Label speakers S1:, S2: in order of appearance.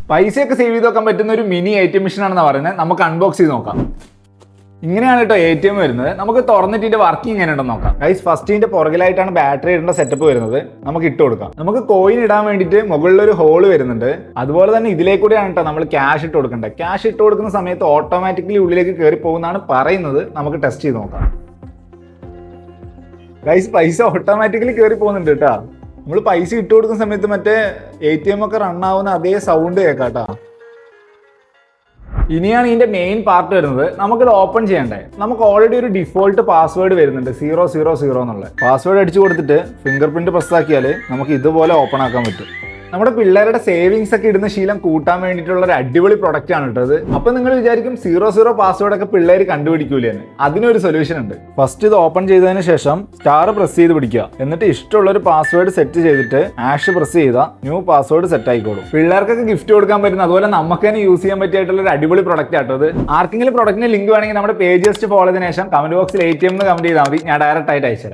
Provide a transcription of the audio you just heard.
S1: പൈസയൊക്കെ സേവ് ചെയ്ത് വെക്കാൻ പറ്റുന്ന ഒരു മിനി ATM മെഷീൻ ആണെന്ന് പറയുന്നത്. നമുക്ക് അൺബോക്സ് ചെയ്ത് നോക്കാം. ഇങ്ങനെയാണ് കേട്ടോ ATM വരുന്നത്. നമുക്ക് തുറന്നിട്ട് ഇതിന്റെ വർക്കിംഗ് എങ്ങനെയുണ്ടെന്ന് നോക്കാം. ഗൈസ്, ഫസ്റ്റ് ഇതിന്റെ പുറകിലായിട്ടാണ് ബാറ്ററി ഇടേണ്ട സെറ്റപ്പ് വരുന്നത്. നമുക്ക് ഇട്ട് കൊടുക്കാം. നമുക്ക് കോയിൻ ഇടാൻ വേണ്ടിയിട്ട് മുകളിൽ ഒരു ഹോള് വരുന്നുണ്ട്. അതുപോലെ തന്നെ ഇതിലേക്കൂടെയാണ് കേട്ടോ നമ്മൾ ക്യാഷ് ഇട്ട് കൊടുക്കേണ്ടത്. ക്യാഷ് ഇട്ട് കൊടുക്കുന്ന സമയത്ത് ഓട്ടോമാറ്റിക്കലി ഉള്ളിലേക്ക് കയറി പോകുന്നതാണ് പറയുന്നത്. നമുക്ക് ടെസ്റ്റ് ചെയ്ത് നോക്കാം. ഗൈസ്, പൈസ ഓട്ടോമാറ്റിക്കലി കയറി പോകുന്നുണ്ട് കേട്ടോ. നമ്മൾ പൈസ ഇട്ട് കൊടുക്കുന്ന സമയത്ത് മറ്റേ ATM ഒക്കെ റൺ ആവുന്ന അതേ സൗണ്ട് കേൾക്കാം കേട്ടോ. ഇനിയാണ് ഇതിന്റെ മെയിൻ പാർട്ട് വരുന്നത്. നമുക്കിത് ഓപ്പൺ ചെയ്യണ്ടേ. നമുക്ക് ഓൾറെഡി ഒരു ഡിഫോൾട്ട് പാസ്വേഡ് വരുന്നുണ്ട് 000 എന്നുള്ള പാസ്വേഡ് അടിച്ചു കൊടുത്തിട്ട് ഫിംഗർ പ്രിന്റ് പ്രസ് ആക്കിയാൽ നമുക്ക് ഇതുപോലെ ഓപ്പൺ ആക്കാൻ പറ്റും. നമ്മുടെ പിള്ളേരുടെ സേവിങ്സ് ഒക്കെ ഇടുന്ന ശീലം കൂട്ടാൻ വേണ്ടിയിട്ടുള്ള ഒരു അടിപൊളി പ്രൊഡക്റ്റ് ആണ് ഇട്ടത്. അപ്പൊ നിങ്ങൾ വിചാരിക്കും 00 പാസ്വേഡ് ഒക്കെ പിള്ളേർ കണ്ടുപിടിക്കൂലേ എന്ന്. അതിനൊരു സൊല്യൂഷൻ ഉണ്ട്. ഫസ്റ്റ് ഇത് ഓപ്പൺ ചെയ്തതിന് ശേഷം സ്റ്റാർ പ്രസ് ചെയ്ത് പിടിക്കുക. എന്നിട്ട് ഇഷ്ടമുള്ള ഒരു പാസ്വേഡ് സെറ്റ് ചെയ്തിട്ട് ആഷ് പ്രസ് ചെയ്താൽ ന്യൂ പാസ്വേഡ് സെറ്റ് ആയിക്കോളും. പിള്ളേർക്കൊക്കെ ഗിഫ്റ്റ് കൊടുക്കാൻ പറ്റുന്ന, അതുപോലെ നമുക്ക് തന്നെ യൂസ് ചെയ്യാൻ പറ്റിയിട്ടുള്ള ഒരു അടിപൊളി പ്രൊഡക്റ്റ് ആട്ടോ ഇത്. ആർക്കെങ്കിലും പ്രൊഡക്റ്റിന്റെ ലിങ്ക് വേണമെങ്കിൽ നമ്മുടെ പേജ് ജസ്റ്റ് ഫോളോ ചെയ്തതിനു ശേഷം കമന്റ് ബോക്സിൽ ATM എന്ന് കമന്റ് ചെയ്താൽ മതി. ഞാൻ ഡയറക്റ്റ് ആയിട്ട് അയച്ചുതരാം.